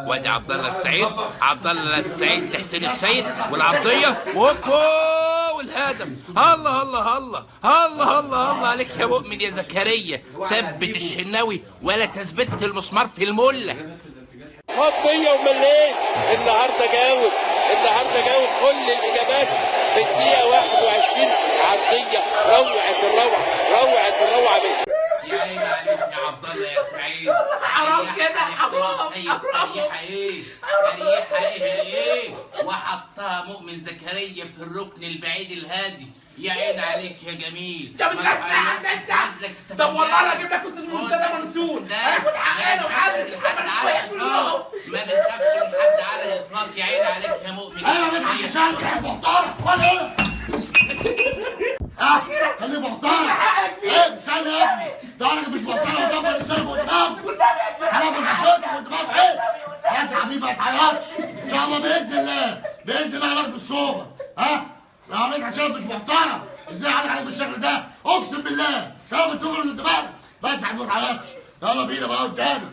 وادي عبد الله السعيد، عبد الله السعيد لحسين السيد والعرضيه وهوبا والهدف. الله الله الله الله الله الله عليك يا مؤمن يا زكريا، ثبت الشناوي ولا تثبت المسمار في المله. خطيه ومليت النهارده جاوب، النهارده جاوب كل الاجابات في الدقيقه 21. عرضيه روعه الروعه، روعه الروعه يا عيني عليك يا عبد الله يا سعيد، حرام كده، حرام ريحه ايه؟ ريحه ايه؟ وحطها مؤمن زكريا في الركن البعيد الهادي. يا عيني عليك يا جميل. طب طب والله انا هجيب لك استاذ منتدى منسون، هاخد حقنا وحاسب كلهم. ما بنخافش من حد على الاطلاق. يا عيني عليك يا مؤمن. انا بدك عشان تحب محترم ولا ايه؟ خليه محترم. ايه استنى يا ابني، ده انا مش محترم وطبق السلف قدامك. انا مش محترم قدامك ايه؟ بس يا حبيبي ما تعيطش، ان شاء الله باذن الله، باذن الله هناخد الصوبه. لو عليك عشان مش محترم، ازاي عليك بالشكل ده؟ اقسم بالله كلام بتفرز دماغك. بس يا حبيبي ما تعيطش، يلا بينا بقى قدامي.